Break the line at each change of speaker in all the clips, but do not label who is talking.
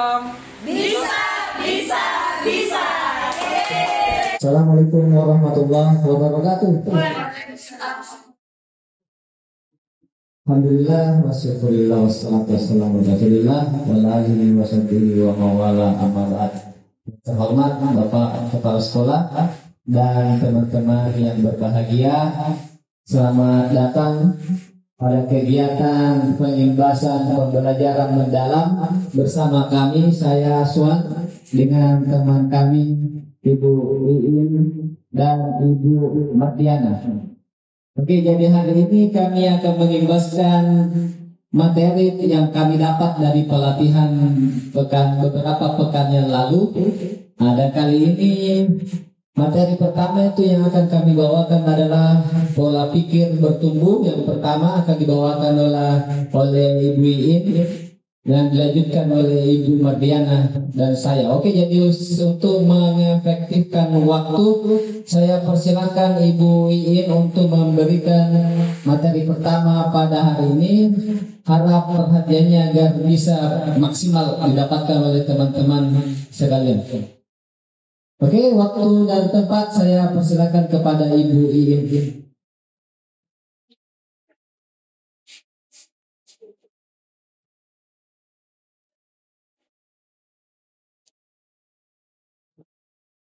dong. Bisa, bisa, bisa.
Assalamualaikum warahmatullahi wabarakatuh. Alhamdulillah wasyukurillah wassalatu wassalamu ala rasulillah wa ala alihi wa sahbihi wa mawala amma ba'd. Terhormat Bapak Kepala Sekolah dan teman-teman yang berbahagia, selamat datang pada kegiatan pengimbasan pembelajaran mendalam bersama kami, saya Aswan dengan teman kami Ibu Iin dan Ibu Mardiana. Oke, jadi hari ini kami akan mengimbaskan materi yang kami dapat dari pelatihan beberapa pekan yang lalu. Ada kali ini materi pertama itu yang akan kami bawakan adalah pola pikir bertumbuh. Yang pertama akan dibawakan oleh Ibu Iin yang dilanjutkan oleh Ibu Mardiana dan saya. Oke, jadi untuk mengefektifkan waktu, saya persilakan Ibu Iin untuk memberikan materi pertama pada hari ini. Harap perhatiannya agar bisa maksimal didapatkan oleh teman-teman sekalian. Oke, waktu dan tempat saya persilakan kepada Ibu Iin.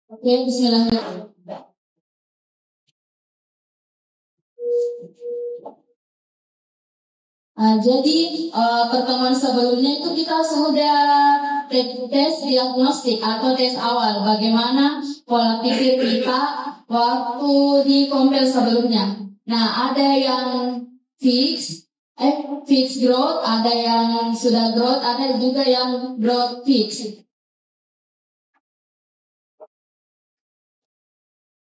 Oke, bismillahirrahmanirrahim. Jadi pertemuan sebelumnya itu kita sudah tes diagnostik atau tes awal bagaimana pola pikir kita waktu di kompel sebelumnya. Nah, ada yang fix growth, ada yang sudah growth, ada juga yang growth fix.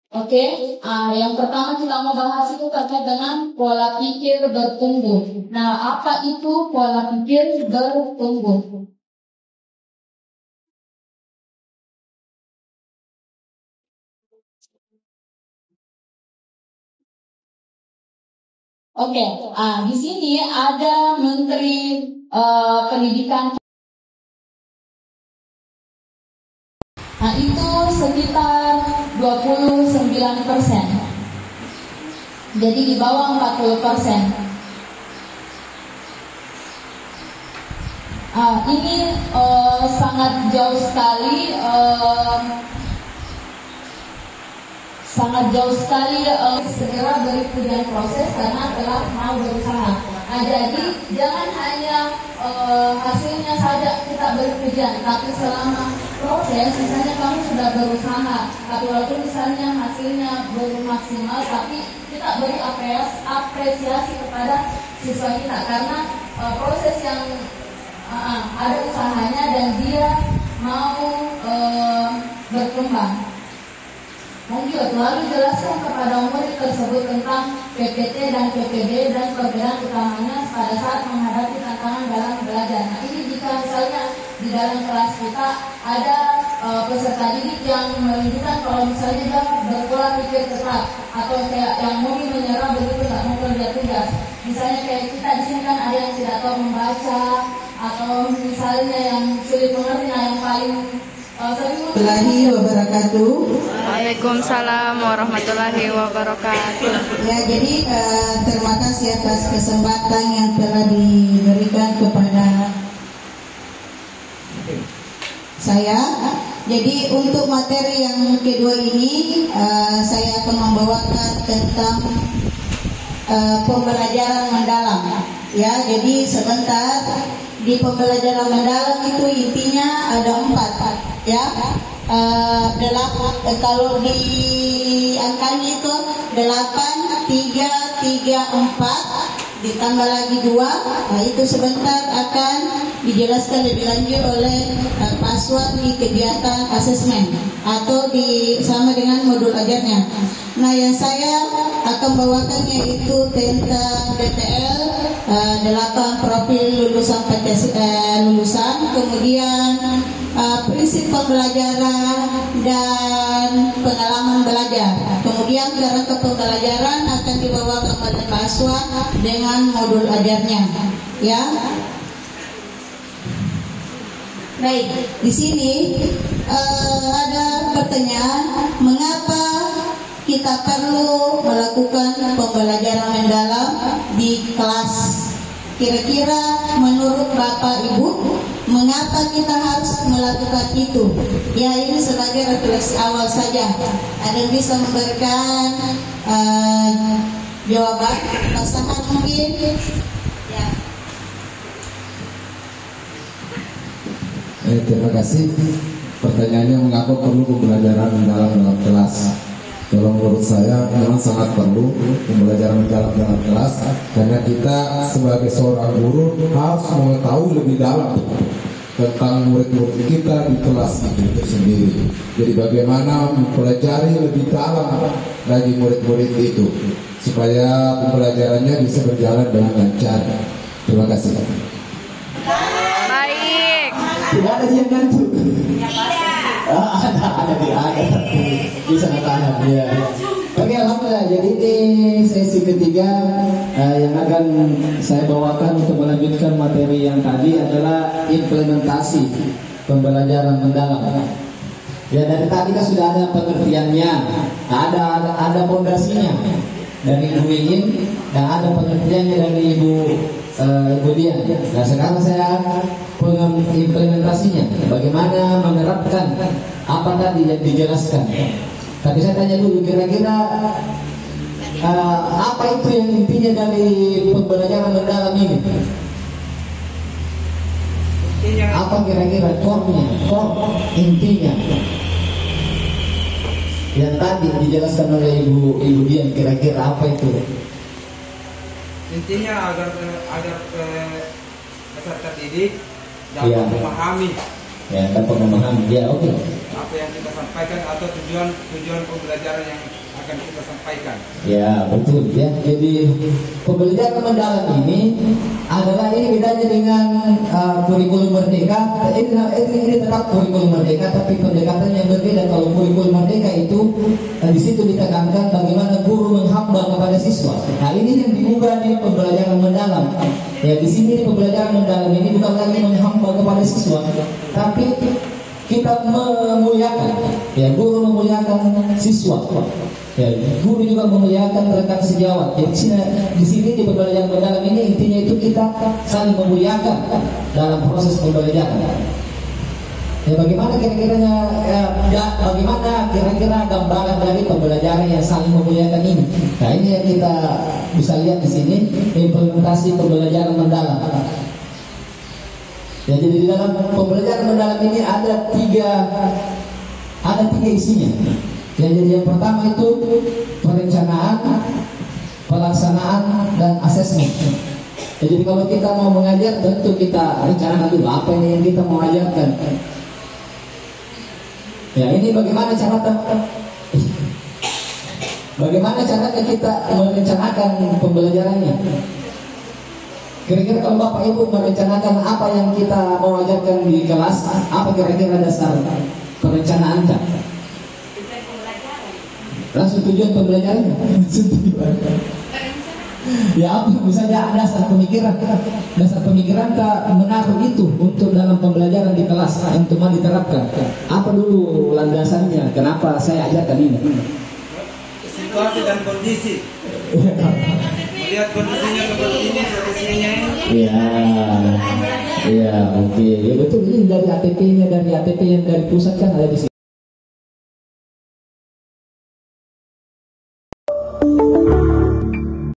Oke, yang pertama kita mau bahas itu terkait dengan pola pikir bertumbuh. Nah, apa itu pola pikir bertumbuh? Oke, di sini ada Menteri Pendidikan. Nah, itu sekitar 29%. Jadi di bawah 40%. Ini sangat jauh sekali, segera berikutnya proses karena telah mau berusaha. Jadi jangan hanya hasilnya saja kita berpujian, tapi selama proses misalnya kamu sudah berusaha, tapi walaupun misalnya hasilnya belum maksimal, tapi kita beri apresiasi kepada siswa kita karena proses yang ada usahanya dan dia mau berkembang. Lanjut, lalu jelaskan kepada murid tersebut tentang PPT dan PPD dan perbedaan utamanya pada saat menghadapi tantangan dalam belajar. Nah, ini jika misalnya di dalam kelas kita ada peserta didik yang menunjukkan kalau misalnya dia berpola pikir tetap atau kayak yang mau menyerah begitu nggak mau kerja tugas. Misalnya kayak kita di sini kan ada yang tidak tahu membaca atau misalnya yang sulit mengerti, nah yang paling
Warahmatullahi wabarakatuh.
Waalaikumsalam warahmatullahi wabarakatuh.
Ya, jadi terima kasih atas kesempatan yang telah diberikan kepada saya. Jadi untuk materi yang kedua ini saya akan membawakan tentang pembelajaran mendalam. Ya, jadi sebentar. Di pembelajaran mendalam itu intinya ada 4, ya. Kalau di angkanya itu 8, 3, 3, 4 ditambah lagi 2. Nah, itu sebentar akan dijelaskan lebih lanjut oleh Pak Aswan di kegiatan asesmen atau sama dengan modul ajarnya. Nah, yang saya akan bawakannya itu tentang DPL 8 profil lulusan kemudian prinsip pembelajaran dan pengalaman belajar. Kemudian kerangka pembelajaran akan dibawakan oleh Pak Aswan dengan modul ajarnya, ya. Baik, di sini ada pertanyaan, mengapa kita perlu melakukan pembelajaran mendalam di kelas? Kira-kira menurut Bapak Ibu, mengapa kita harus melakukan itu? Ya, ini sebagai refleksi awal saja. Ada yang bisa memberikan jawaban? Pasangan mungkin? Ya.
Terima kasih. Pertanyaannya, mengapa perlu pembelajaran mendalam dalam kelas? Kalau menurut saya memang sangat perlu pembelajaran mendalam dalam kelas, karena kita sebagai seorang guru harus mengetahui lebih dalam tentang murid-murid kita di kelas itu sendiri. Jadi bagaimana mempelajari lebih dalam lagi murid-murid itu supaya pembelajarannya bisa berjalan dengan lancar. Terima kasih.
Baik.
Tidak ada yang ngantuk. Ada bisa tahan ya. Oke, alhamdulillah. Jadi di sesi ketiga yang akan saya bawakan untuk melanjutkan materi yang tadi adalah implementasi pembelajaran mendalam. Ya, dari tadi kan sudah ada pengertiannya, ada pondasinya dari Ibu Ingin dan ada pengertiannya dari Ibu Dian. Nah, sekarang saya implementasinya, bagaimana menerapkan apa tadi yang dijelaskan. Tapi saya tanya dulu, kira-kira apa itu yang intinya dari pembelajaran mendalam ini? Apa kira-kira core intinya yang tadi dijelaskan oleh Ibu Dian, kira-kira apa itu?
Intinya agar peserta didik dapat memahami,
dapat memahami. Ya, oke.
Apa yang kita sampaikan atau tujuan pembelajaran yang akan kita sampaikan.
Ya, betul ya. Jadi pembelajaran mendalam ini adalah, ini bedanya dengan kurikulum merdeka. Ini tetap kurikulum merdeka, tapi pendekatan yang berbeda. Kalau kurikulum merdeka itu di situ ditekankan bagaimana guru menghamba kepada siswa. Nah, ini yang diubah di pembelajaran mendalam. Ya, di sini pembelajaran mendalam ini bukan lagi menghamba kepada siswa, tapi kita memuliakan, ya, guru memuliakan siswa, ya, guru juga memuliakan rekan sejawat. Jadi di sini di pembelajaran mendalam ini intinya itu kita saling memuliakan dalam proses pembelajaran. Ya, bagaimana kira-kira gambaran dari pembelajaran yang saling memuliakan ini? Nah, ini yang kita bisa lihat di sini, implementasi pembelajaran mendalam. Jadi di dalam pembelajaran mendalam ini ada tiga isinya. Jadi yang pertama itu perencanaan, pelaksanaan, dan asesmen. Jadi kalau kita mau mengajar, tentu kita rencanakan dulu apa ini yang kita mau ajarkan. Ya, ini bagaimana caranya kita merencanakan pembelajarannya. Kira-kira kalau Bapak Ibu merencanakan apa yang kita mau ajarkan di kelas, apa kira-kira dasar perencanaan Anda? Langsung tujuan pembelajarannya. Ya, apa misalnya dasar pemikiran tak menaruh itu untuk dalam pembelajaran di kelas untuk mau diterapkan. Apa dulu landasannya? Kenapa saya ajarkan ini?
Situasi dan kondisi. Lihat kondisinya seperti ini, situasinya ini.
Iya, oke. Ya betul, ini dari ATP-nya, dari ATP yang dari pusat kan ada di sini.